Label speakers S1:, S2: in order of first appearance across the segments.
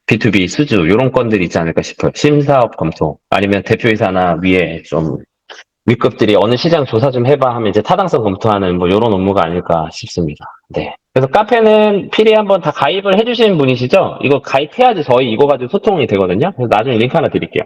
S1: B2B 수주 이런 건들이 있지 않을까 싶어요. 심사업 검토 아니면 대표이사나 위에 좀 윗급들이 어느 시장 조사 좀 해봐 하면 이제 타당성 검토하는 뭐 이런 업무가 아닐까 싶습니다. 네. 그래서 카페는 필히 한번 다 가입을 해주시는 분이시죠? 이거 가입해야지 저희 이거 가지고 소통이 되거든요. 그래서 나중에 링크 하나 드릴게요.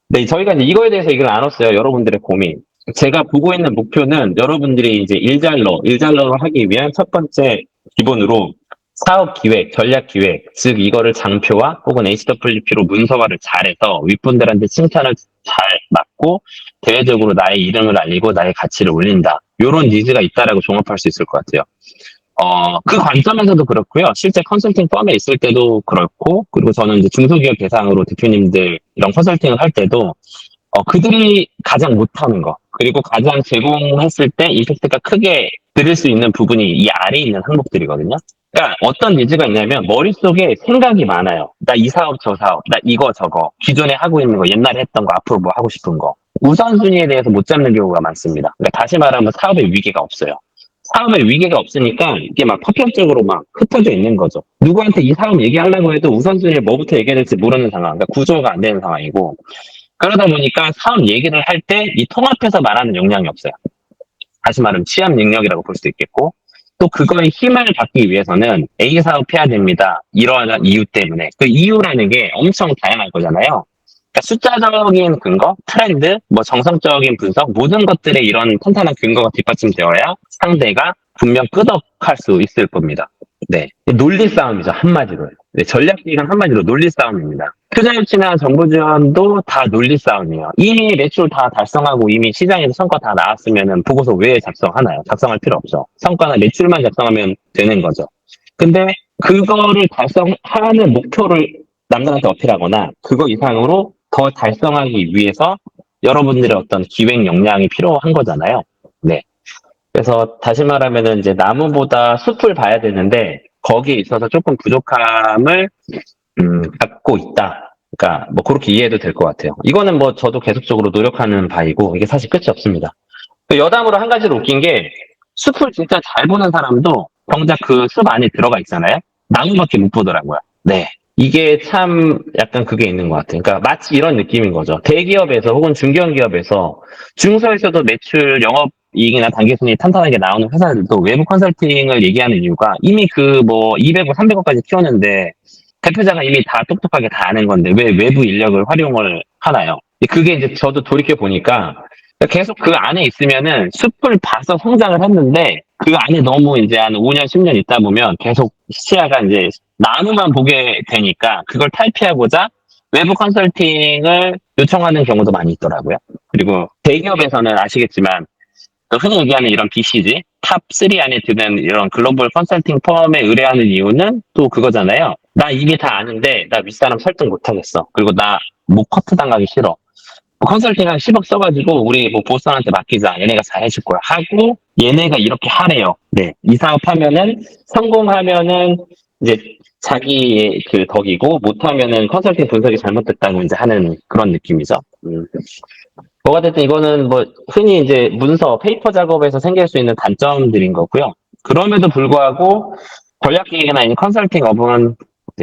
S1: 네, 저희가 이제 이거에 대해서 얘기를 나눴어요. 여러분들의 고민. 제가 보고 있는 목표는 여러분들이 이제 일잘러를 하기 위한 첫 번째 기본으로 사업 기획, 전략 기획, 즉 이거를 장표와 혹은 HWP로 문서화를 잘해서 윗분들한테 칭찬을 잘 받고 대외적으로 나의 이름을 알리고 나의 가치를 올린다. 이런 니즈가 있다라고 종합할 수 있을 것 같아요. 그 관점에서도 그렇고요. 실제 컨설팅 펌에 있을 때도 그렇고, 그리고 저는 이제 중소기업 대상으로 대표님들 이런 컨설팅을 할 때도 그들이 가장 못하는 거, 그리고 가장 제공했을 때 임팩트가 크게 들을 수 있는 부분이 이 아래에 있는 항목들이거든요. 그러니까 어떤 니즈가 있냐면 머릿속에 생각이 많아요. 나 이 사업 저 사업, 나 이거 저거, 기존에 하고 있는 거, 옛날에 했던 거, 앞으로 뭐 하고 싶은 거. 우선순위에 대해서 못 잡는 경우가 많습니다. 그러니까 다시 말하면 사업에 위계가 없어요. 사업에 위계가 없으니까 이게 막 파편적으로 막 흩어져 있는 거죠. 누구한테 이 사업 얘기하려고 해도 우선순위에 뭐부터 얘기해야 될지 모르는 상황, 그러니까 구조가 안 되는 상황이고, 그러다 보니까 사업 얘기를 할 때 이 통합해서 말하는 역량이 없어요. 다시 말하면 취합 능력이라고 볼 수도 있겠고, 또 그거에 힘을 받기 위해서는 A 사업 해야 됩니다. 이러한 이유 때문에. 그 이유라는 게 엄청 다양할 거잖아요. 그러니까 숫자적인 근거, 트렌드, 뭐 정성적인 분석, 모든 것들에 이런 탄탄한 근거가 뒷받침되어야 상대가 분명 끄덕할 수 있을 겁니다. 네. 논리 싸움이죠, 한마디로. 네, 전략기관 한마디로 논리 싸움입니다. 투자 유치나 정부 지원도 다 논리 싸움이에요. 이미 매출 다 달성하고 이미 시장에서 성과 다 나왔으면 보고서 왜 작성하나요? 작성할 필요 없죠. 성과나 매출만 작성하면 되는 거죠. 근데 그거를 달성하는 목표를 남들한테 어필하거나 그거 이상으로 더 달성하기 위해서 여러분들의 어떤 기획 역량이 필요한 거잖아요. 네. 그래서 다시 말하면은 이제 나무보다 숲을 봐야 되는데 거기에 있어서 조금 부족함을 갖고 있다. 그러니까 뭐 그렇게 이해해도 될 것 같아요. 이거는 뭐 저도 계속적으로 노력하는 바이고 이게 사실 끝이 없습니다. 또 여담으로 한 가지로 웃긴 게 숲을 진짜 잘 보는 사람도 정작 그 숲 안에 들어가 있잖아요. 나무밖에 못 보더라고요. 네. 이게 참 약간 그게 있는 것 같아요. 그러니까 마치 이런 느낌인 거죠. 대기업에서 혹은 중견기업에서 중소에서도 매출 영업이익이나 단기순이 탄탄하게 나오는 회사들도 외부 컨설팅을 얘기하는 이유가 이미 그 뭐 200억, 300억까지 키웠는데 대표자가 이미 다 똑똑하게 다 아는 건데 왜 외부 인력을 활용을 하나요? 그게 이제 저도 돌이켜 보니까 계속 그 안에 있으면은 숲을 봐서 성장을 했는데 그 안에 너무 이제 한 5년, 10년 있다 보면 계속 시야가 이제 나무만 보게 되니까 그걸 탈피하고자 외부 컨설팅을 요청하는 경우도 많이 있더라고요. 그리고 대기업에서는 아시겠지만 그 흔히 얘기하는 이런 BCG, 탑3 안에 드는 이런 글로벌 컨설팅 펌에 의뢰하는 이유는 또 그거잖아요. 나 이미 다 아는데 나 윗사람 설득 못하겠어. 그리고 나 목 커트 당하기 싫어. 컨설팅 한 10억 써가지고 우리 뭐 보스한테 맡기자. 얘네가 잘해줄 거야. 하고 얘네가 이렇게 하래요. 네. 이 사업 하면은 성공하면은 이제 자기의 그 덕이고 못하면은 컨설팅 분석이 잘못됐다고 이제 하는 그런 느낌이죠. 뭐가 됐든 이거는 뭐 흔히 이제 문서, 페이퍼 작업에서 생길 수 있는 단점들인 거고요. 그럼에도 불구하고 전략기획이나 컨설팅 업은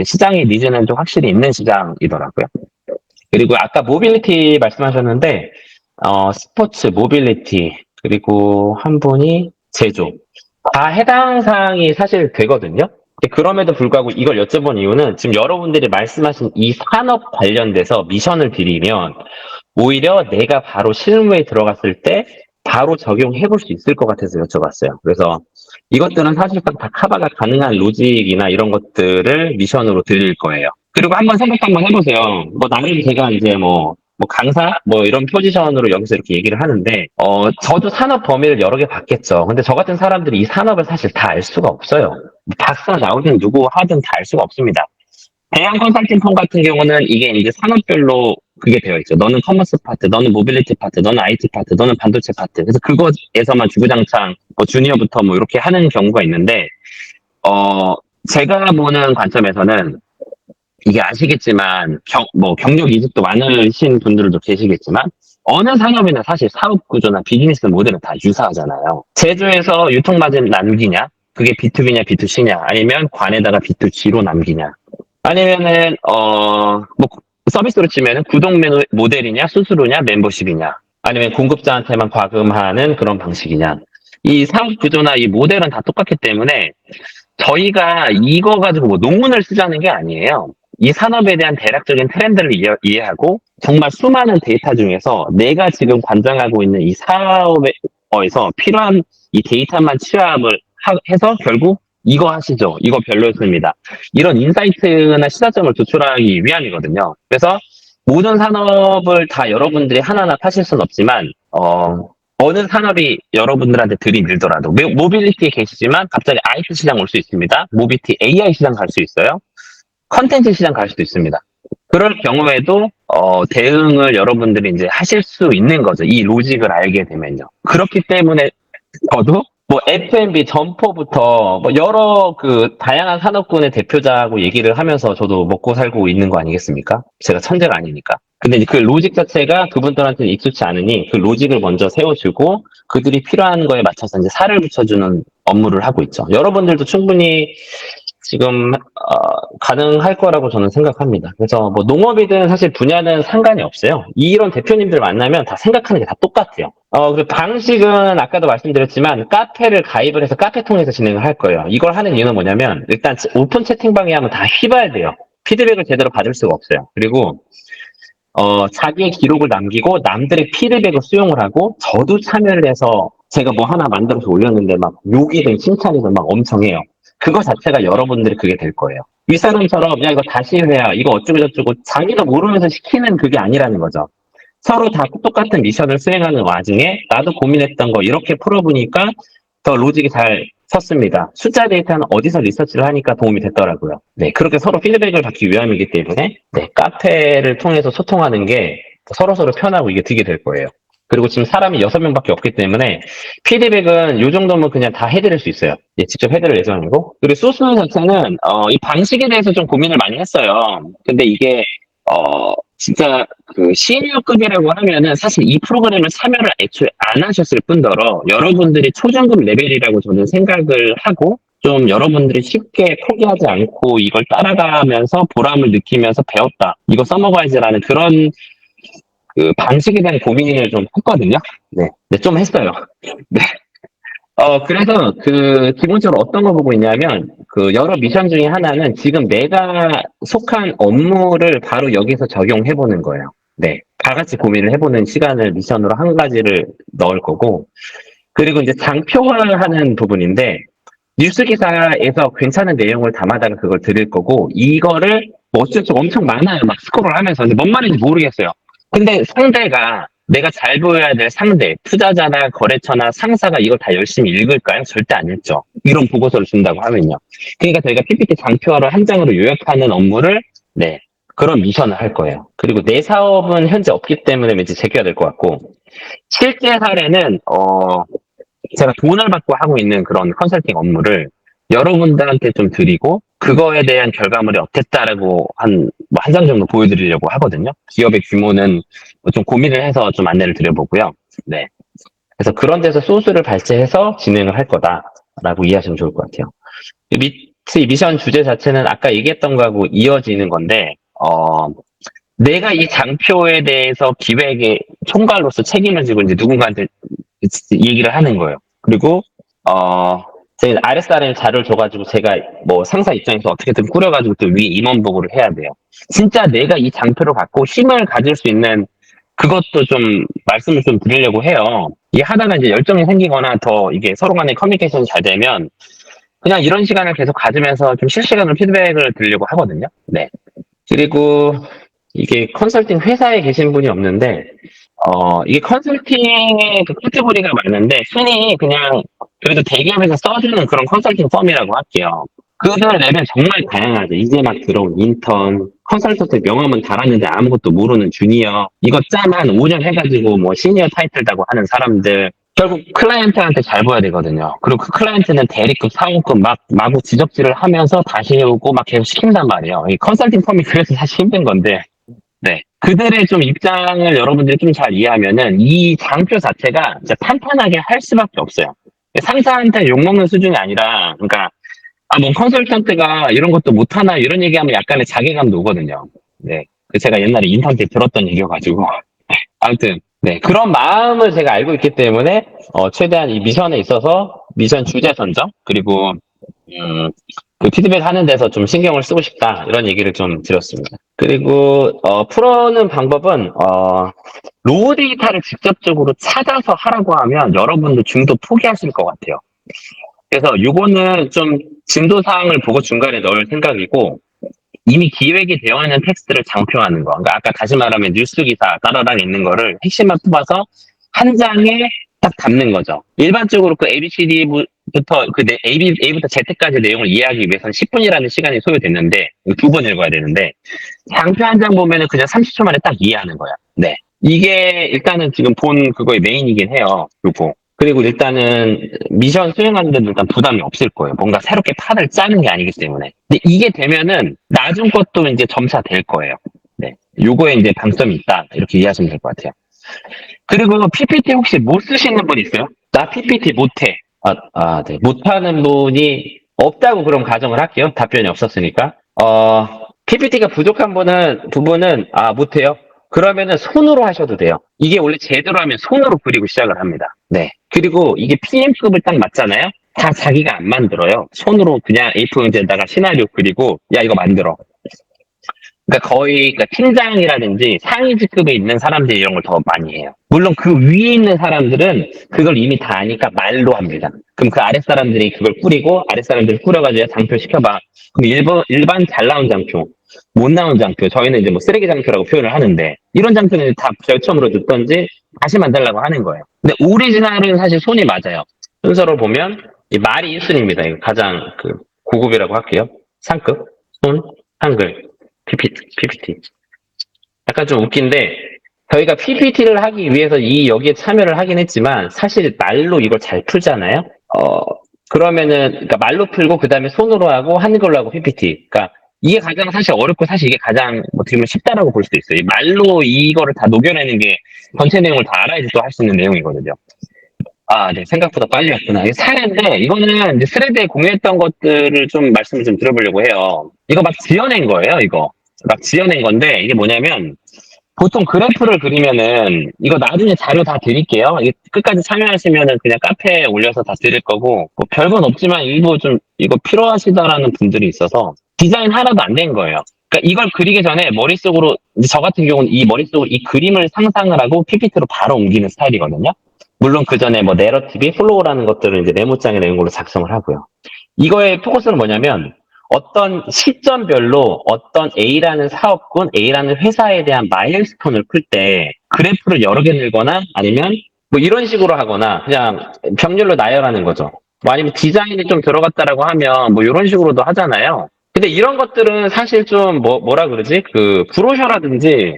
S1: 시장의 니즈는 좀 확실히 있는 시장이더라고요. 그리고 아까 모빌리티 말씀하셨는데 스포츠, 모빌리티, 그리고 한 분이 제조. 다 해당 사항이 사실 되거든요. 그럼에도 불구하고 이걸 여쭤본 이유는 지금 여러분들이 말씀하신 이 산업 관련돼서 미션을 드리면 오히려 내가 바로 실무에 들어갔을 때 바로 적용해 볼 수 있을 것 같아서 여쭤봤어요. 그래서 이것들은 사실상 다 커버가 가능한 로직이나 이런 것들을 미션으로 드릴 거예요. 그리고 한번 생각 한번 해보세요. 뭐 나름 제가 이제 뭐 강사 뭐 이런 포지션으로 여기서 이렇게 얘기를 하는데 저도 산업 범위를 여러 개 봤겠죠. 근데 저 같은 사람들이 이 산업을 사실 다 알 수가 없어요. 박사 나오든 누구 하든 다 알 수가 없습니다. 대형 컨설팅 펌 같은 경우는 이게 이제 산업별로 그게 되어 있죠. 너는 커머스 파트, 너는 모빌리티 파트, 너는 IT 파트, 너는 반도체 파트. 그래서 그거에서만 주구장창 뭐 주니어부터 뭐 이렇게 하는 경우가 있는데 제가 보는 관점에서는 이게 아시겠지만 뭐 경력 이직도 많으신 분들도 계시겠지만 어느 산업이나 사실 사업 구조나 비즈니스 모델은 다 유사하잖아요. 제조에서 유통 마진 남기냐? 그게 B2B냐 B2C냐? 아니면 관에다가 B2G로 남기냐? 아니면은, 뭐, 서비스로 치면은 모델이냐, 수수료냐, 멤버십이냐, 아니면 공급자한테만 과금하는 그런 방식이냐. 이 사업 구조나 이 모델은 다 똑같기 때문에 저희가 이거 가지고 뭐 논문을 쓰자는 게 아니에요. 이 산업에 대한 대략적인 트렌드를 이해하고 정말 수많은 데이터 중에서 내가 지금 관장하고 있는 이 사업에서 필요한 이 데이터만 취합을 해서 결국 이거 하시죠. 이거 별로였습니다. 이런 인사이트나 시사점을 도출하기 위함이거든요. 그래서 모든 산업을 다 여러분들이 하나하나 파실 수는 없지만, 어느 산업이 여러분들한테 들이밀더라도 모빌리티에 계시지만 갑자기 IT 시장 올 수 있습니다. 모빌리티 AI 시장 갈 수 있어요. 컨텐츠 시장 갈 수도 있습니다. 그럴 경우에도 대응을 여러분들이 이제 하실 수 있는 거죠. 이 로직을 알게 되면요. 그렇기 때문에 저도 뭐 F&B 점포부터 뭐 여러 그 다양한 산업군의 대표자하고 얘기를 하면서 저도 먹고 살고 있는 거 아니겠습니까? 제가 천재가 아니니까. 근데 이제 그 로직 자체가 그분들한테는 익숙치 않으니 그 로직을 먼저 세워주고 그들이 필요한 거에 맞춰서 이제 살을 붙여주는 업무를 하고 있죠. 여러분들도 충분히 지금 가능할 거라고 저는 생각합니다. 그래서 뭐 농업이든 사실 분야는 상관이 없어요. 이런 대표님들 만나면 다 생각하는 게 다 똑같아요. 그리고 방식은 아까도 말씀드렸지만 카페를 가입을 해서 카페 통해서 진행을 할 거예요. 이걸 하는 이유는 뭐냐면 일단 오픈 채팅방에 하면 다 휘봐야 돼요. 피드백을 제대로 받을 수가 없어요. 그리고 자기의 기록을 남기고 남들의 피드백을 수용을 하고 저도 참여를 해서 제가 뭐 하나 만들어서 올렸는데 막 욕이든 칭찬이든 막 엄청 해요. 그거 자체가 여러분들이 그게 될 거예요. 윗사람처럼 야 이거 다시 해야 이거 어쩌고 저쩌고 자기가 모르면서 시키는 그게 아니라는 거죠. 서로 다 똑같은 미션을 수행하는 와중에 나도 고민했던 거 이렇게 풀어보니까 더 로직이 잘 섰습니다. 숫자 데이터는 어디서 리서치를 하니까 도움이 됐더라고요. 네, 그렇게 서로 피드백을 받기 위함이기 때문에 네, 카페를 통해서 소통하는 게 서로서로 편하고 이게 되게 될 거예요. 그리고 지금 사람이 6명밖에 없기 때문에 피드백은 요 정도면 그냥 다 해드릴 수 있어요. 예, 직접 해드릴 예정이고. 그리고 소스 자체는 이 방식에 대해서 좀 고민을 많이 했어요. 근데 이게 진짜 그 시니어급이라고 하면은 사실 이 프로그램을 참여를 애초에 안 하셨을 뿐더러 여러분들이 초중급 레벨이라고 저는 생각을 하고 좀 여러분들이 쉽게 포기하지 않고 이걸 따라가면서 보람을 느끼면서 배웠다. 이거 써먹어야지라는 그런 그 방식에 대한 고민을 좀 했거든요. 네. 네, 좀 했어요. 네. 그래서 그 기본적으로 어떤 거 보고 있냐면 그 여러 미션 중에 하나는 지금 내가 속한 업무를 바로 여기서 적용해 보는 거예요. 네. 다 같이 고민을 해보는 시간을 미션으로 한 가지를 넣을 거고 그리고 이제 장표화하는 부분인데 뉴스 기사에서 괜찮은 내용을 담아다가 그걸 드릴 거고 이거를 뭐 어쩌고 엄청 많아요. 막 스크롤 하면서 근데 뭔 말인지 모르겠어요. 근데 상대가 내가 잘 보여야 될 상대, 투자자나 거래처나 상사가 이걸 다 열심히 읽을까요? 절대 안 읽죠. 이런 보고서를 준다고 하면요. 그러니까 저희가 PPT 장표를 한 장으로 요약하는 업무를 네 그런 미션을 할 거예요. 그리고 내 사업은 현재 없기 때문에 왠지 제껴야 될 것 같고 실제 사례는 제가 돈을 받고 하고 있는 그런 컨설팅 업무를 여러분들한테 좀 드리고 그거에 대한 결과물이 어땠다라고 뭐 한 장 정도 보여드리려고 하거든요. 기업의 규모는 좀 고민을 해서 좀 안내를 드려보고요. 네. 그래서 그런 데서 소스를 발췌해서 진행을 할 거다라고 이해하시면 좋을 것 같아요. 이 미션 주제 자체는 아까 얘기했던 거하고 이어지는 건데, 내가 이 장표에 대해서 기획의 총괄로서 책임을 지고 이제 누군가한테 얘기를 하는 거예요. 그리고 제가 RSRM 자료를 줘가지고 제가 뭐 상사 입장에서 어떻게든 꾸려가지고 또 위에 임원 보고를 해야 돼요. 진짜 내가 이 장표를 갖고 힘을 가질 수 있는 그것도 좀 말씀을 좀 드리려고 해요. 이게 하다가 이제 열정이 생기거나 더 이게 서로 간의 커뮤니케이션이 잘 되면 그냥 이런 시간을 계속 가지면서 좀 실시간으로 피드백을 드리려고 하거든요. 네. 그리고 이게 컨설팅 회사에 계신 분이 없는데 이게 컨설팅의 그 카테고리가 많은데, 흔히 그냥, 그래도 대기업에서 써주는 그런 컨설팅 펌이라고 할게요. 그들 레벨 정말 다양하죠. 이제 막 들어온 인턴, 컨설턴트 명함은 달았는데 아무것도 모르는 주니어, 이거 짬 한 5년 해가지고 뭐 시니어 타이틀 다고 하는 사람들, 결국 클라이언트한테 잘 보여야 되거든요. 그리고 그 클라이언트는 대리급, 상호급 막 마구 지적질을 하면서 다시 해오고 막 계속 시킨단 말이에요. 이 컨설팅 펌이 그래서 사실 힘든 건데, 네. 그들의 좀 입장을 여러분들이 좀 잘 이해하면은 이 장표 자체가 진짜 탄탄하게 할 수밖에 없어요. 상사한테 욕먹는 수준이 아니라, 그러니까 뭐 컨설턴트가 이런 것도 못하나 이런 얘기하면 약간의 자괴감도 오거든요. 네. 제가 옛날에 인턴 때 들었던 얘기여가지고. 아무튼, 네. 그런 마음을 제가 알고 있기 때문에, 최대한 이 미션에 있어서 미션 주제 선정, 그리고, 그 피드백 하는 데서 좀 신경을 쓰고 싶다. 이런 얘기를 좀 드렸습니다. 그리고, 풀어는 방법은, 로우 데이터를 직접적으로 찾아서 하라고 하면 여러분도 중도 포기하실 것 같아요. 그래서 요거는 좀 진도 사항을 보고 중간에 넣을 생각이고, 이미 기획이 되어 있는 텍스트를 장표하는 거. 그러니까 아까 다시 말하면 뉴스 기사 따라랑 있는 거를 핵심만 뽑아서 한 장에 딱 담는 거죠. 일반적으로 그 ABCD부터 A부터 Z까지 내용을 이해하기 위해서는 10분이라는 시간이 소요됐는데 두 번 읽어야 되는데 장표 한 장 보면은 그냥 30초 만에 딱 이해하는 거야. 네. 이게 일단은 지금 본 그거의 메인이긴 해요. 요거. 그리고 일단은 미션 수행하는 데도 일단 부담이 없을 거예요. 뭔가 새롭게 판을 짜는 게 아니기 때문에. 근데 이게 되면은 나중 것도 이제 점차 될 거예요. 네. 요거에 이제 방점이 있다. 이렇게 이해하시면 될 것 같아요. 그리고 PPT 혹시 못 쓰시는 분 있어요? 나 PPT 못해. 네. 못하는 분이 없다고 그럼 가정을 할게요. 답변이 없었으니까. PPT가 부족한 부분은, 못해요. 그러면은 손으로 하셔도 돼요. 이게 원래 제대로 하면 손으로 그리고 시작을 합니다. 네. 그리고 이게 PM급을 딱 맞잖아요? 다 자기가 안 만들어요. 손으로 그냥 A4용지에다가 시나리오 그리고, 야, 이거 만들어. 그러니까 거의 그러니까 팀장이라든지 상위 직급에 있는 사람들이 이런 걸 더 많이 해요. 물론 그 위에 있는 사람들은 그걸 이미 다 아니까 말로 합니다. 그럼 그 아랫 사람들이 그걸 뿌리고 아랫 사람들이 뿌려가지고 장표 시켜봐. 그럼 일반 잘 나온 장표, 못 나온 장표, 저희는 이제 뭐 쓰레기 장표라고 표현을 하는데 이런 장표는 다 별첨으로 줬던지 다시 만들려고 하는 거예요. 근데 오리지널은 사실 손이 맞아요. 순서로 보면 이 말이 1순위입니다. 이거 가장 그 고급이라고 할게요. 상급, 손, 한글. PPT. 약간 좀 웃긴데, 저희가 PPT를 하기 위해서 여기에 참여를 하긴 했지만, 사실 말로 이걸 잘 풀잖아요? 그러면은, 그러니까 말로 풀고, 그 다음에 손으로 하고, 한글로 하고 PPT. 그러니까, 이게 가장 사실 어렵고, 사실 이게 가장, 어떻게 보면 쉽다라고 볼 수도 있어요. 말로 이거를 다 녹여내는 게, 전체 내용을 다 알아야지 또 할 수 있는 내용이거든요. 네. 생각보다 빨리 왔구나. 이게 사례인데, 이거는 이제 스레드에 공유했던 것들을 좀 말씀을 좀 드려보려고 해요. 이거 막 지어낸 거예요, 이거. 막 지어낸 건데, 이게 뭐냐면, 보통 그래프를 그리면은, 이거 나중에 자료 다 드릴게요. 이게 끝까지 참여하시면은 그냥 카페에 올려서 다 드릴 거고, 뭐 별건 없지만 일부 좀 이거 필요하시다라는 분들이 있어서, 디자인 하나도 안 된 거예요. 그러니까 이걸 그리기 전에 머릿속으로, 이제 저 같은 경우는 이 머릿속으로 이 그림을 상상을 하고 PPT로 바로 옮기는 스타일이거든요. 물론 그 전에 뭐 내러티브, 플로우라는 것들을 이제 메모장에 내는 걸로 작성을 하고요. 이거의 포커스는 뭐냐면 어떤 시점별로 어떤 A라는 사업군, A라는 회사에 대한 마일스톤을 풀 때 그래프를 여러 개 늘거나 아니면 뭐 이런 식으로 하거나 그냥 병렬로 나열하는 거죠. 뭐 아니면 디자인이 좀 들어갔다라고 하면 뭐 이런 식으로도 하잖아요. 근데 이런 것들은 사실 좀 뭐라 그러지? 그 브로셔라든지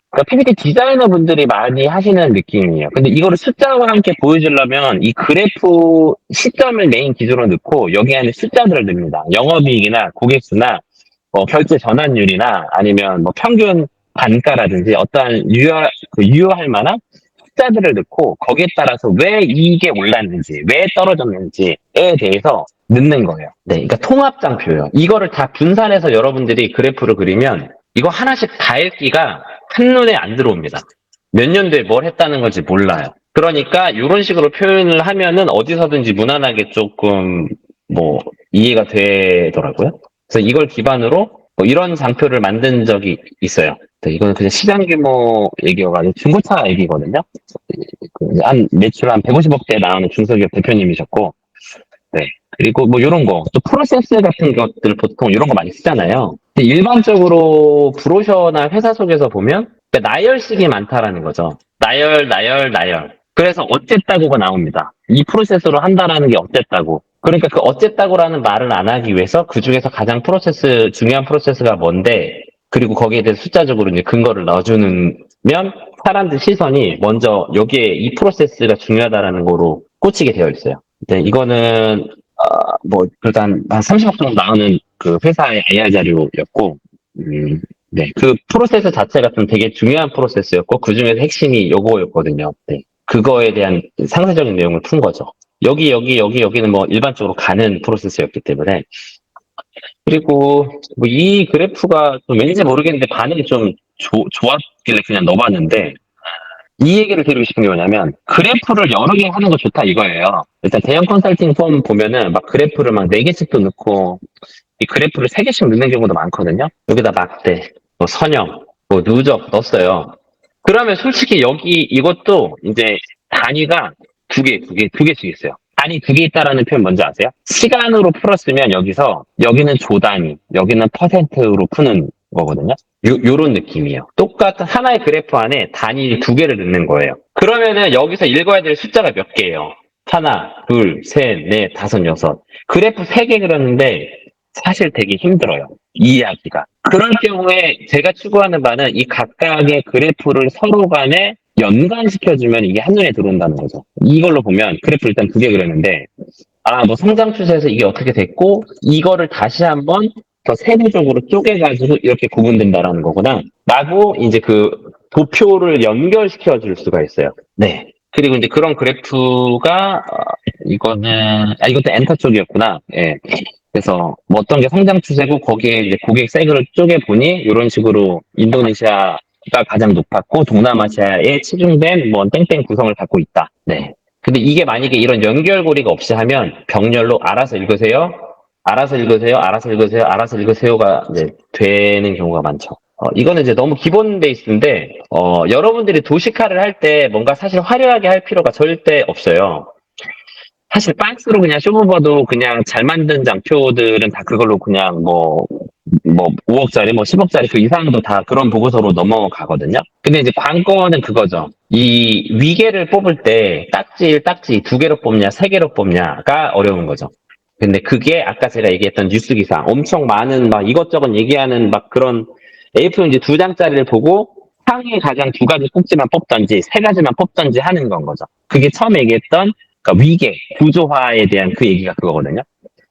S1: 그러니까 PPT 디자이너 분들이 많이 하시는 느낌이에요. 근데 이거를 숫자와 함께 보여주려면 이 그래프 시점을 메인 기준으로 넣고 여기 안에 숫자들을 넣습니다. 영업이익이나 고객수나 뭐 결제 전환율이나 아니면 뭐 평균 단가라든지 어떠한 유효할 만한 숫자들을 넣고 거기에 따라서 왜 이게 올랐는지 왜 떨어졌는지에 대해서 넣는 거예요. 네, 그러니까 통합장표예요. 이거를 다 분산해서 여러분들이 그래프를 그리면 이거 하나씩 다 읽기가 한눈에 안 들어옵니다. 몇 년도에 뭘 했다는 건지 몰라요. 그러니까 이런 식으로 표현을 하면은 어디서든지 무난하게 조금 뭐 이해가 되더라고요. 그래서 이걸 기반으로 뭐 이런 장표를 만든 적이 있어요. 네, 이거는 그냥 시장 규모 얘기여가지고 중고차 얘기거든요. 한 매출 한 150억대 나오는 중소기업 대표님이셨고, 네. 그리고 뭐 이런 거, 또 프로세스 같은 것들 보통 이런 거 많이 쓰잖아요. 근데 일반적으로 브로셔나 회사 속에서 보면 그러니까 나열식이 많다라는 거죠. 나열. 그래서 어쨌다고가 나옵니다. 이 프로세스로 한다라는 게 어쨌다고. 그러니까 그 어쨌다고라는 말을 안 하기 위해서 그 중에서 가장 중요한 프로세스가 뭔데, 그리고 거기에 대해서 숫자적으로 이제 근거를 넣어주면 사람들 시선이 먼저 여기에 이 프로세스가 중요하다라는 거로 꽂히게 되어 있어요. 네, 이거는 뭐 일단 한 30억 정도 나오는 그 회사의 IR 자료였고, 네, 그 프로세스 자체가 좀 되게 중요한 프로세스였고 그 중에서 핵심이 요거였거든요. 네, 그거에 대한 상세적인 내용을 푼 거죠. 여기는 뭐 일반적으로 가는 프로세스였기 때문에 그리고 뭐 이 그래프가 좀 왠지 모르겠는데 반응이 좀 좋았길래 그냥 넣어봤는데 이 얘기를 드리고 싶은 게 뭐냐면 그래프를 여러 개 하는 거 좋다 이거예요. 일단 대형 컨설팅 폼 보면은 막 그래프를 막 4개씩도 넣고 이 그래프를 3개씩 넣는 경우도 많거든요. 여기다 막대, 뭐 선형, 뭐 누적 넣었어요. 그러면 솔직히 여기 이것도 이제 단위가 두 개씩 있어요. 단위 2개 있다라는 표현 뭔지 아세요? 시간으로 풀었으면 여기는 조 단위, 여기는 퍼센트로 푸는 거거든요. 요런 느낌이에요. 똑같은 하나의 그래프 안에 단위 2개를 넣는 거예요. 그러면은 여기서 읽어야 될 숫자가 몇 개예요? 하나, 둘, 셋, 넷, 다섯, 여섯. 그래프 3개 그렸는데 사실 되게 힘들어요. 이해하기가. 그럴 경우에 제가 추구하는 바는 이 각각의 그래프를 서로 간에 연관시켜주면 이게 한눈에 들어온다는 거죠. 이걸로 보면 그래프 일단 2개 그렸는데 뭐 성장 추세에서 이게 어떻게 됐고 이거를 다시 한번 더 세부적으로 쪼개가지고 이렇게 구분된다라는 거구나. 라고 이제 그 도표를 연결시켜 줄 수가 있어요. 네. 그리고 이제 그런 그래프가 이것도 엔터 쪽이었구나. 예. 그래서 뭐 어떤 게 성장 추세고 거기에 이제 고객 세그를 쪼개 보니 이런 식으로 인도네시아가 가장 높았고 동남아시아에 치중된 뭐 땡땡 구성을 갖고 있다. 네. 근데 이게 만약에 이런 연결고리가 없이 하면 병렬로 알아서 읽으세요. 알아서 읽으세요. 알아서 읽으세요. 알아서 읽으세요가 이제 되는 경우가 많죠. 이거는 이제 너무 기본 베이스인데 여러분들이 도식화를 할 때 뭔가 사실 화려하게 할 필요가 절대 없어요. 사실 박스로 그냥 쇼부버도 그냥 잘 만든 장표들은 다 그걸로 그냥 뭐 5억짜리, 뭐 10억짜리 그 이상도 다 그런 보고서로 넘어가거든요. 근데 이제 관건은 그거죠. 이 위계를 뽑을 때 딱지 2개로 뽑냐, 3개로 뽑냐가 어려운 거죠. 근데 그게 아까 제가 얘기했던 뉴스 기사, 엄청 많은 막 이것저것 얘기하는 막 그런 A4용지 2장짜리를 보고 상위 가장 2가지 꼭지만 뽑던지 3가지만 뽑던지 하는 건 거죠. 그게 처음 얘기했던 그러니까 위계, 구조화에 대한 그 얘기가 그거거든요.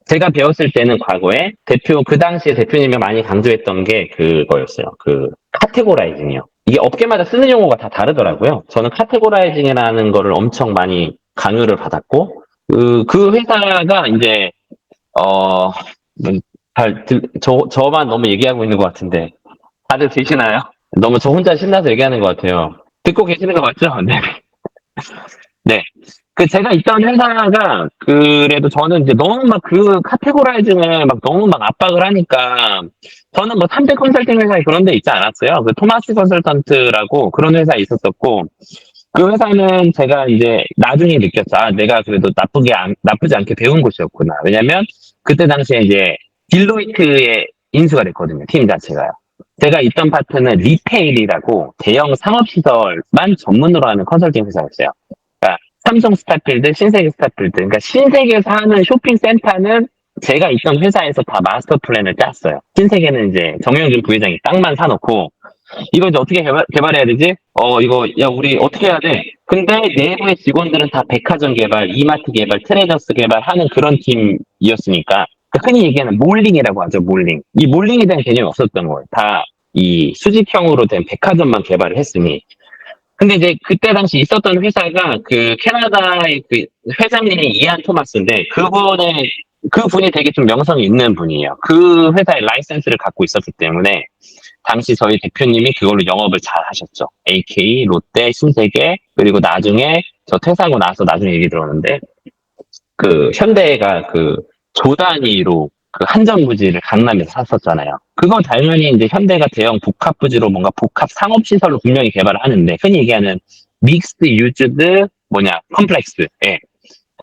S1: 제가 배웠을 때는 과거에 그 당시에 대표님이 많이 강조했던 게 그거였어요. 그 카테고라이징이요. 이게 업계마다 쓰는 용어가 다 다르더라고요. 저는 카테고라이징이라는 거를 엄청 많이 강요를 받았고, 그 회사가 이제, 저만 너무 얘기하고 있는 것 같은데, 다들 계시나요? 너무 저 혼자 신나서 얘기하는 것 같아요. 듣고 계시는 거 맞죠? 네. 네. 제가 있던 회사가, 그래도 저는 이제 너무 막 그 카테고라이징을 막 너무 막 압박을 하니까, 저는 뭐 3대 컨설팅 회사에 그런 데 있지 않았어요. 그 토마스 컨설턴트라고 그런 회사에 있었었고, 그 회사는 제가 이제 나중에 느꼈죠. 내가 그래도 나쁘지 않게 배운 곳이었구나. 왜냐면, 그때 당시에 이제 딜로이트에 인수가 됐거든요. 팀 자체가요. 제가 있던 파트는 리테일이라고 대형 상업시설만 전문으로 하는 컨설팅 회사였어요. 그러니까 삼성 스타필드, 신세계 스타필드. 그러니까 신세계에서 하는 쇼핑센터는 제가 있던 회사에서 다 마스터 플랜을 짰어요. 신세계는 이제 정영준 부회장이 땅만 사놓고 이거 이제 어떻게 개발해야 되지? 야, 우리 어떻게 해야 돼? 근데 내부의 직원들은 다 백화점 개발, 이마트 개발, 트레저스 개발하는 그런 팀이었으니까 흔히 얘기하는 몰링이라고 하죠, 몰링. 이 몰링에 대한 개념이 없었던 거예요. 다 이 수직형으로 된 백화점만 개발을 했으니. 근데 이제 그때 당시 있었던 회사가 그 캐나다의 그 회장님이 이안 토마스인데 그분이 되게 좀 명성이 있는 분이에요. 그 회사의 라이센스를 갖고 있었기 때문에 당시 저희 대표님이 그걸로 영업을 잘 하셨죠. AK, 롯데, 신세계 그리고 나중에 저 퇴사하고 나서 나중에 얘기 들었는데 그 현대가 그 조단위로 그 한정부지를 강남에서 샀었잖아요. 그거 당연히 이제 현대가 대형 복합부지로 뭔가 복합 상업시설로 분명히 개발을 하는데 흔히 얘기하는 믹스드 유즈드 컴플렉스. 예.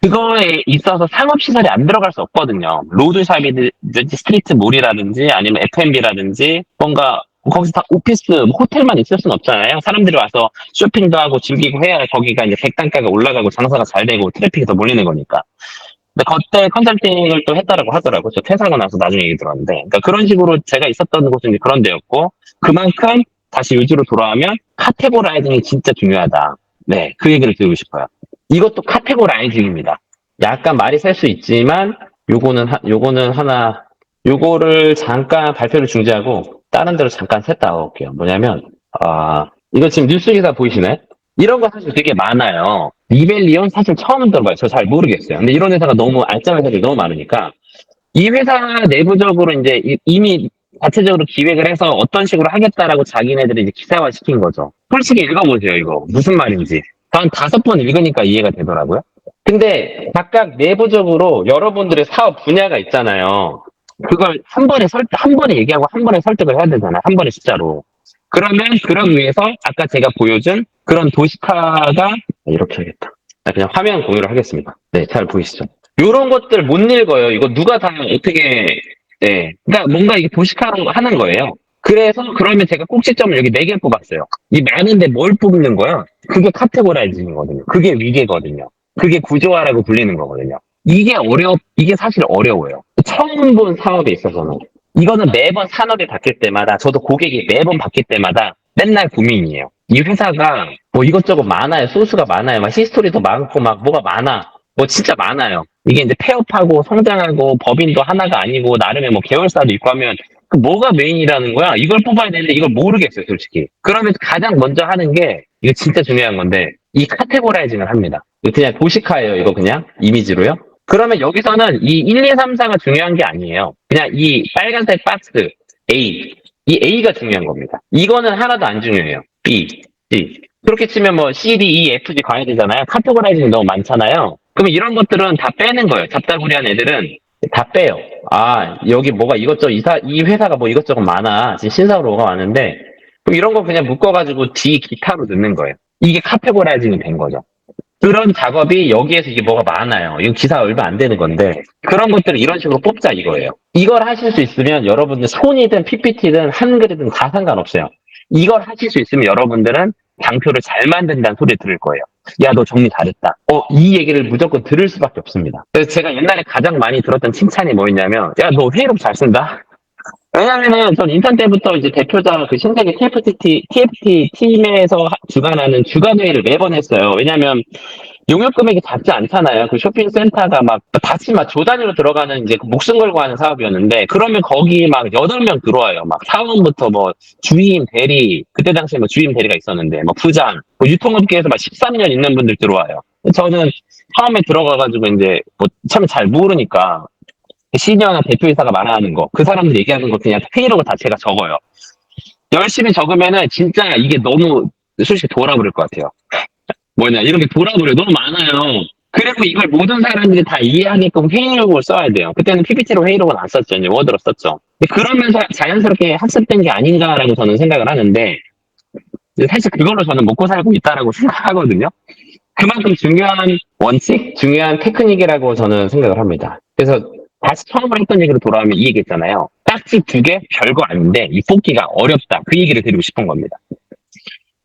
S1: 그거에 있어서 상업시설이 안 들어갈 수 없거든요. 로드샵이든지 스트리트몰이라든지 아니면 F&B라든지 뭔가 거기서 다 오피스, 호텔만 있을 수는 없잖아요. 사람들이 와서 쇼핑도 하고 즐기고 해야 거기가 이제 객단가가 올라가고 장사가 잘 되고 트래픽이 더 몰리는 거니까. 근데 그때 컨설팅을 또 했다라고 하더라고요. 저 퇴사하고 나서 나중에 얘기 들었는데. 그러니까 그런 식으로 제가 있었던 곳은 이제 그런 데였고, 그만큼 다시 유지로 돌아가면 카테고라이징이 진짜 중요하다. 네, 그 얘기를 드리고 싶어요. 이것도 카테고라이징입니다. 약간 말이 셀 수 있지만, 요거를 잠깐 발표를 중지하고, 다른 데로 잠깐 샜다 올게요. 뭐냐면, 이거 지금 뉴스 기사 보이시나요? 이런 거 사실 되게 많아요. 리벨리온 사실 처음 들어봐요. 저 잘 모르겠어요. 근데 이런 회사가 너무 알짜배기들이 너무 많으니까 이 회사 내부적으로 이제 이미 자체적으로 기획을 해서 어떤 식으로 하겠다라고 자기네들이 이제 기사화 시킨 거죠. 솔직히 읽어보세요, 이거. 무슨 말인지. 한 5번 읽으니까 이해가 되더라고요. 근데 각각 내부적으로 여러분들의 사업 분야가 있잖아요. 그걸 한 번에 얘기하고 한 번에 설득을 해야 되잖아요. 한 번에 숫자로. 그러면 그러기 위해서 아까 제가 보여준 그런 도시카가 이렇게 하겠다. 그냥 화면 공유를 하겠습니다. 네, 잘 보이시죠? 요런 것들 못 읽어요. 이거 누가 다 어떻게, 네. 그러니까 뭔가 이게 도식화로 하는 거예요. 그래서 그러면 제가 꼭지점을 여기 4개 뽑았어요. 이 많은데 뭘 뽑는 거야? 그게 카테고라이징이거든요. 그게 위계거든요. 그게 구조화라고 불리는 거거든요. 이게 사실 어려워요. 처음 본 사업에 있어서는. 이거는 매번 산업이 바뀔 때마다, 저도 고객이 매번 바뀔 때마다 맨날 고민이에요. 이 회사가 뭐 이것저것 많아요. 소스가 많아요. 막 히스토리도 많고 막 뭐가 많아. 뭐 진짜 많아요. 이게 이제 폐업하고 성장하고 법인도 하나가 아니고 나름의 뭐 계열사도 있고 하면 그 뭐가 메인이라는 거야? 이걸 뽑아야 되는데 이걸 모르겠어요, 솔직히. 그러면 가장 먼저 하는 게 이거 진짜 중요한 건데 이 카테고라이징을 합니다. 이거 그냥 도식화예요, 이거 그냥 이미지로요. 그러면 여기서는 이 1, 2, 3, 4가 중요한 게 아니에요. 그냥 이 빨간색 박스 A, 이 A가 중요한 겁니다. 이거는 하나도 안 중요해요. B, C. 그렇게 치면 뭐 C, D, E, F, G 가야 되잖아요. 카테고라이징이 너무 많잖아요. 그러면 이런 것들은 다 빼는 거예요. 잡다구리한 애들은 다 빼요. 아, 여기 뭐가 이것저것, 이 회사가 뭐 이것저것 많아. 지금 신사로 오가 많은데, 그럼 이런 거 그냥 묶어가지고 D 기타로 넣는 거예요. 이게 카테고라이징이 된 거죠. 그런 작업이 여기에서 이게 뭐가 많아요. 이거 기사 얼마 안 되는 건데, 그런 것들을 이런 식으로 뽑자 이거예요. 이걸 하실 수 있으면 여러분들 손이든 PPT든 한글이든 다 상관없어요. 이걸 하실 수 있으면 여러분들은 장표를 잘 만든다는 소리 들을 거예요. 야, 너 정리 잘했다. 이 얘기를 무조건 들을 수밖에 없습니다. 그래서 제가 옛날에 가장 많이 들었던 칭찬이 뭐였냐면, 야, 너 회의록 잘 쓴다. 왜냐면은 전 인턴 때부터 이제 대표자 그 신세계 TFT 팀에서 주관하는 주간회의를 매번 했어요. 왜냐면 용역 금액이 작지 않잖아요. 그 쇼핑센터가 막 같이 막 조 단위로 들어가는 이제 그 목숨 걸고 하는 사업이었는데 그러면 거기 막 8명 들어와요. 막 사원부터 뭐 주임 대리 그때 당시에 뭐 주임 대리가 있었는데 뭐 부장 뭐 유통업계에서 막 13년 있는 분들 들어와요. 저는 처음에 들어가가지고 이제 뭐 참 잘 모르니까 시니어나 대표이사가 말하는 거, 그 사람들 얘기하는 거 그냥 회의록을 다 제가 적어요. 열심히 적으면은 진짜 이게 너무 솔직히 돌아버릴 것 같아요. 이렇게 돌아버려. 너무 많아요. 그리고 이걸 모든 사람들이 다 이해하게끔 회의록을 써야 돼요. 그때는 PPT로 회의록은 안 썼죠. 이제 워드로 썼죠. 그러면서 자연스럽게 학습된 게 아닌가라고 저는 생각을 하는데, 사실 그걸로 저는 먹고 살고 있다라고 생각하거든요. 그만큼 중요한 원칙, 중요한 테크닉이라고 저는 생각을 합니다. 그래서 다시 처음으로 했던 얘기로 돌아오면 이 얘기했잖아요. 딱지 2개 별거 아닌데 이 뽑기가 어렵다. 그 얘기를 드리고 싶은 겁니다.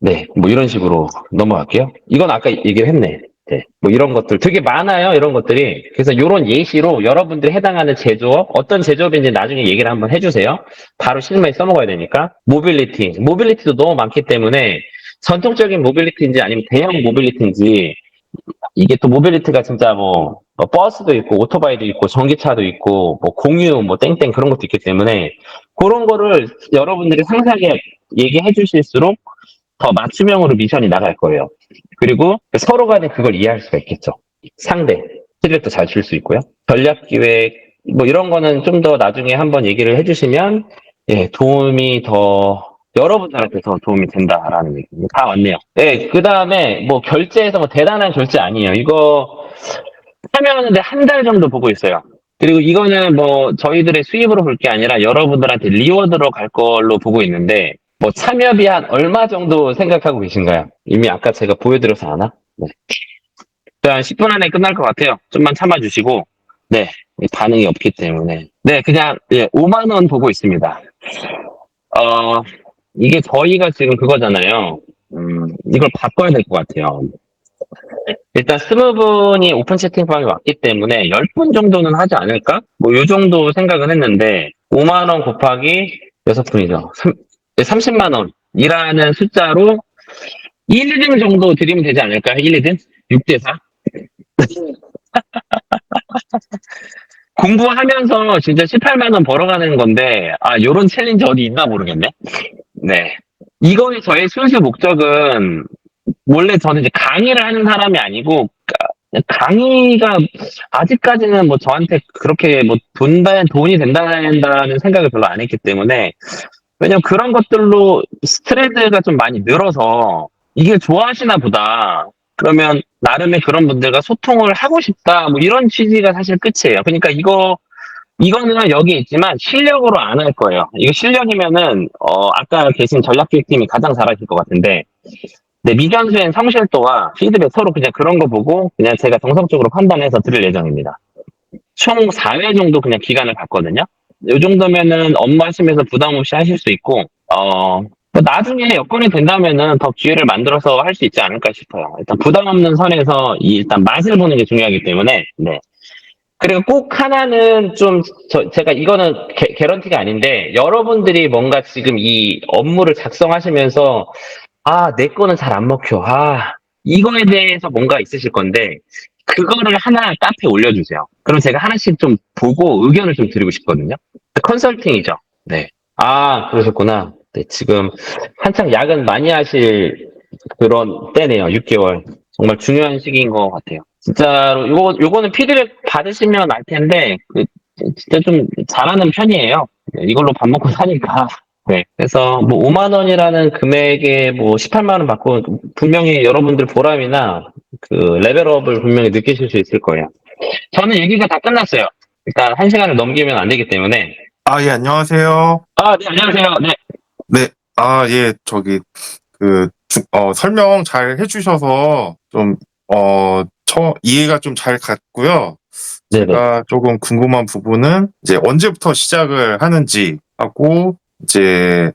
S1: 네, 뭐 이런 식으로 넘어갈게요. 이건 아까 얘기를 했네. 네, 뭐 이런 것들 되게 많아요. 이런 것들이. 그래서 이런 예시로 여러분들이 해당하는 제조업, 어떤 제조업인지 나중에 얘기를 한번 해주세요. 바로 실무에 써먹어야 되니까. 모빌리티도 너무 많기 때문에 전통적인 모빌리티인지 아니면 대형 모빌리티인지 이게 또 모빌리티가 진짜 뭐 버스도 있고 오토바이도 있고 전기차도 있고 뭐 공유 뭐 땡땡 그런 것도 있기 때문에 그런 거를 여러분들이 상세하게 얘기해 주실수록 더 맞춤형으로 미션이 나갈 거예요. 그리고 서로 간에 그걸 이해할 수가 있겠죠. 상대, 피드백도 잘 줄 수 있고요. 전략 기획, 뭐 이런 거는 좀 더 나중에 한번 얘기를 해주시면, 예, 도움이 더, 여러분들한테 더 도움이 된다라는 얘기. 다 왔네요. 예, 그 다음에 뭐 결제에서 뭐 대단한 결제 아니에요. 이거 참여하는데 한 달 정도 보고 있어요. 그리고 이거는 뭐 저희들의 수입으로 볼 게 아니라 여러분들한테 리워드로 갈 걸로 보고 있는데, 뭐 참여비 한 얼마 정도 생각하고 계신가요? 이미 아까 제가 보여드려서 아나? 네. 일단 10분 안에 끝날 것 같아요. 좀만 참아주시고, 네, 반응이 없기 때문에. 네, 그냥, 예, 5만 원 보고 있습니다. 어, 이게 저희가 지금 그거잖아요. 이걸 바꿔야 될 것 같아요. 일단 20분이 오픈 채팅방에 왔기 때문에 10분 정도는 하지 않을까? 뭐, 요 정도 생각은 했는데, 5만 원 곱하기 6분이죠. 30만 원이라는 숫자로 1, 2등 정도 드리면 되지 않을까요? 1, 2등? 6대 4? 공부하면서 진짜 18만 원 벌어가는 건데, 요런 챌린지 어디 있나 모르겠네. 네. 이거의 저의 순수 목적은, 원래 저는 이제 강의를 하는 사람이 아니고, 강의가 아직까지는 뭐 저한테 그렇게 뭐 돈이 된다는 생각을 별로 안 했기 때문에, 왜냐면 그런 것들로 스트레스가 좀 많이 늘어서 이게 좋아하시나 보다. 그러면 나름의 그런 분들과 소통을 하고 싶다. 뭐 이런 취지가 사실 끝이에요. 그러니까 이거는 여기 있지만 실력으로 안 할 거예요. 이거 실력이면은, 아까 계신 전략기획팀이 가장 잘하실 것 같은데, 네, 미견수행 성실도와 피드백 서로 그냥 그런 거 보고 그냥 제가 정성적으로 판단해서 드릴 예정입니다. 총 4회 정도 그냥 기간을 갖거든요. 이 정도면은 업무하시면서 부담 없이 하실 수 있고, 뭐 나중에 여건이 된다면은 더 기회를 만들어서 할 수 있지 않을까 싶어요. 일단 부담 없는 선에서 일단 맛을 보는 게 중요하기 때문에, 네. 그리고 꼭 하나는 좀, 제가 이거는 개런티가 아닌데, 여러분들이 뭔가 지금 이 업무를 작성하시면서, 내 거는 잘 안 먹혀. 이거에 대해서 뭔가 있으실 건데, 그거를 하나 카페에 올려주세요. 그럼 제가 하나씩 좀 보고 의견을 좀 드리고 싶거든요. 컨설팅이죠. 네. 그러셨구나. 네, 지금 한창 야근 많이 하실 그런 때네요. 6개월. 정말 중요한 시기인 것 같아요. 진짜로, 요거는 피드백 받으시면 알 텐데, 진짜 좀 잘하는 편이에요. 네, 이걸로 밥 먹고 사니까. 네. 그래서 뭐 5만 원이라는 금액에 뭐 18만 원 받고 분명히 여러분들 보람이나 그 레벨업을 분명히 느끼실 수 있을 거예요. 저는 얘기가 다 끝났어요. 일단 1시간을 넘기면 안 되기 때문에.
S2: 예, 안녕하세요.
S1: 네, 안녕하세요. 네.
S2: 네, 예, 저기, 설명 잘 해주셔서 좀, 이해가 좀 잘 갔고요.
S1: 네네.
S2: 제가 조금 궁금한 부분은 이제 언제부터 시작을 하는지 하고, 이제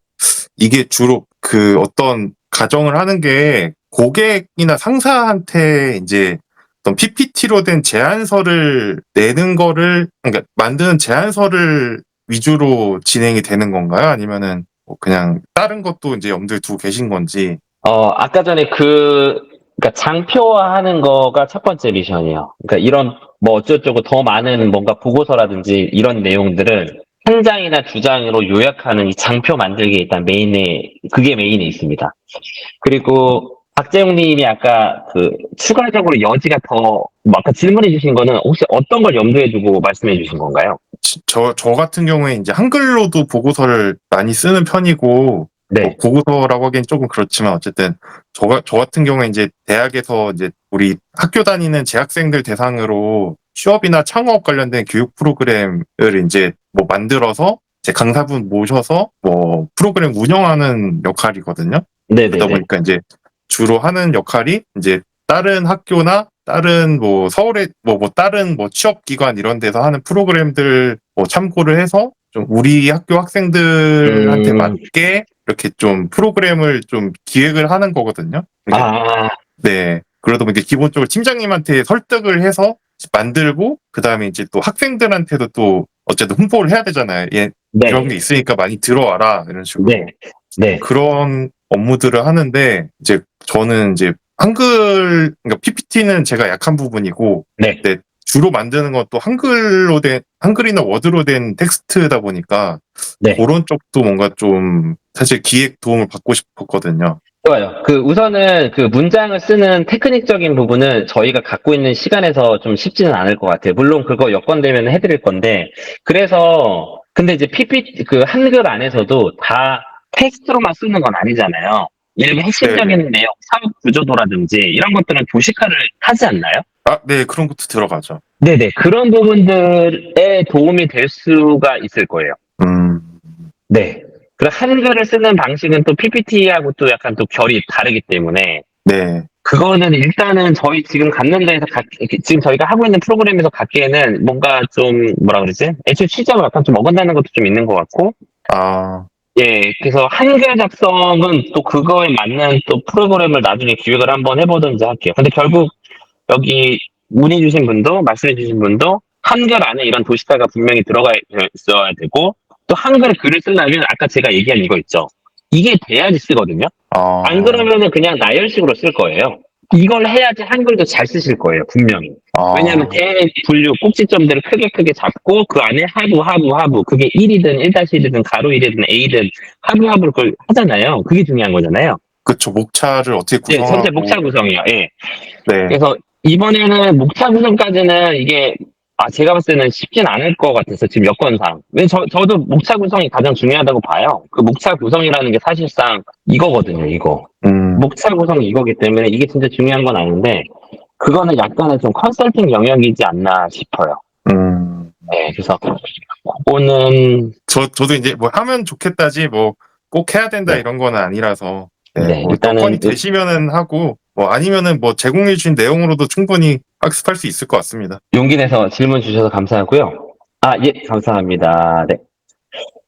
S2: 이게 주로 그 어떤 가정을 하는 게 고객이나 상사한테 이제 어떤 PPT로 된 제안서를 내는 거를, 그러니까 만드는 제안서를 위주로 진행이 되는 건가요? 아니면은 뭐 그냥 다른 것도 이제 염두에 두고 계신 건지.
S1: 아까 전에 그러니까 장표화하는 거가 첫 번째 미션이에요. 그러니까 이런 뭐 어쩌고저쩌고 더 많은 뭔가 보고서라든지 이런 내용들을 한 장이나 두 장으로 요약하는 이 장표 만들기 일단 그게 메인에 있습니다. 그리고 박재용 님이 아까 추가적으로 여지가 뭐 아까 질문해 주신 거는 혹시 어떤 걸 염두에 두고 말씀해 주신 건가요?
S2: 저 같은 경우에 이제 한글로도 보고서를 많이 쓰는 편이고, 뭐
S1: 네.
S2: 보고서라고 하기엔 조금 그렇지만 어쨌든 저 같은 경우에 이제 대학에서 이제 우리 학교 다니는 재학생들 대상으로 취업이나 창업 관련된 교육 프로그램을 이제 뭐 만들어서 제 강사분 모셔서 뭐 프로그램 운영하는 역할이거든요. 그러다
S1: 네네네.
S2: 보니까 이제 주로 하는 역할이 이제 다른 학교나 다른 뭐 서울의 뭐 다른 뭐 취업기관 이런 데서 하는 프로그램들 뭐 참고를 해서 좀 우리 학교 학생들한테
S1: 음,
S2: 맞게 이렇게 좀 프로그램을 좀 기획을 하는 거거든요. 그러니까
S1: 아,
S2: 네. 그러다 보니까 기본적으로 팀장님한테 설득을 해서 만들고 그다음에 이제 또 학생들한테도 또 어쨌든 홍보를 해야 되잖아요. 이런 게
S1: 네.
S2: 있으니까 많이 들어와라 이런
S1: 네.
S2: 식으로.
S1: 네.
S2: 그런 업무들을 하는데 이제 저는 이제 그러니까 PPT는 제가 약한 부분이고,
S1: 네.
S2: 근데 주로 만드는 것도 한글이나 워드로 된 텍스트다 보니까
S1: 네.
S2: 그런 쪽도 뭔가 좀 사실 기획 도움을 받고 싶었거든요.
S1: 좋아요. 우선은 문장을 쓰는 테크닉적인 부분은 저희가 갖고 있는 시간에서 좀 쉽지는 않을 것 같아요. 물론 그거 여건되면 해드릴 건데, 근데 이제 한글 안에서도 다 텍스트로만 쓰는 건 아니잖아요. 예를 들면 핵심적인
S2: 네네.
S1: 내용, 사업 구조도라든지 이런 것들은 도식화를 하지 않나요?
S2: 네, 그런 것도 들어가죠.
S1: 네네. 그런 부분들에 도움이 될 수가 있을 거예요.
S2: 음,
S1: 네. 한글을 쓰는 방식은 또 PPT하고 또 약간 또 결이 다르기 때문에,
S2: 네,
S1: 그거는 일단은 저희 지금 갖는 데에서 지금 저희가 하고 있는 프로그램에서 갖기에는 뭔가 좀 뭐라 그러지? 애초에 취지하고 약간 좀 어긋나는 것도 좀 있는 것 같고,
S2: 아,
S1: 예, 그래서 한글 작성은 또 그거에 맞는 또 프로그램을 나중에 기획을 한번 해보든지 할게요. 근데 결국 여기 문의 주신 분도 말씀해 주신 분도 한글 안에 이런 도시가가 분명히 들어가 있어야 되고, 또 한글 글을 쓰려면 아까 제가 얘기한 이거 있죠. 이게 돼야지 쓰거든요. 안
S2: 아,
S1: 그러면은 그냥 나열식으로 쓸 거예요. 이걸 해야지 한글도 잘 쓰실 거예요, 분명히. 왜냐하면
S2: 아,
S1: 대분류 꼭지점들을 크게 크게 잡고 그 안에 하부 그게 1이든 1-1이든 가로 1이든 A든 하부를 그걸 하잖아요. 그게 중요한 거잖아요.
S2: 그쵸. 목차를 어떻게
S1: 네, 전체 목차
S2: 구성하고,
S1: 구성이요. 예.
S2: 네,
S1: 그래서 이번에는 목차 구성까지는 이게 제가 봤을 때는 쉽진 않을 것 같아서 지금 여건상. 왜 저도 목차 구성이 가장 중요하다고 봐요. 그 목차 구성이라는 게 사실상 이거거든요, 이거. 목차 구성이 이거기 때문에 이게 진짜 중요한 건 아닌데 그거는 약간의 좀 컨설팅 영역이지 않나 싶어요. 네, 그래서 그거는
S2: 저도 이제 뭐 하면 좋겠다지 뭐 꼭 해야 된다
S1: 네.
S2: 이런 건 아니라서
S1: 네,
S2: 뭐
S1: 일단은
S2: 여건이 되시면은 하고 뭐 아니면은 뭐 제공해 주신 내용으로도 충분히 학습할 수 있을 것 같습니다.
S1: 용기 내서 질문 주셔서 감사하고요. 예, 감사합니다. 네.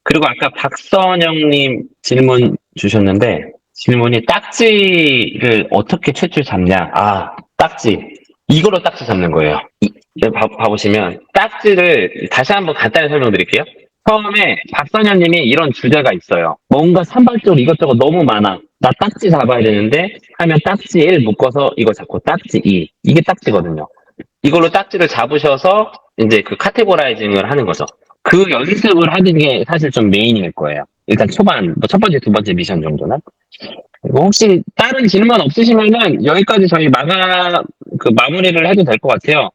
S1: 그리고 아까 박선영님 질문 주셨는데 질문이 딱지를 어떻게 최초에 잡냐? 딱지. 이걸로 딱지 잡는 거예요. 봐보시면 딱지를 다시 한번 간단히 설명드릴게요. 처음에 박선현님이 이런 주제가 있어요. 뭔가 산발적으로 이것저것 너무 많아. 나 딱지 잡아야 되는데 하면 딱지 1 묶어서 이거 잡고 딱지 2. 이게 딱지거든요. 이걸로 딱지를 잡으셔서 이제 그 카테고라이징을 하는 거죠. 그 연습을 하는 게 사실 좀 메인일 거예요. 일단 초반, 뭐 첫 번째, 두 번째 미션 정도는. 그리고 혹시 다른 질문 없으시면은 여기까지 저희 마무리를 해도 될 것 같아요.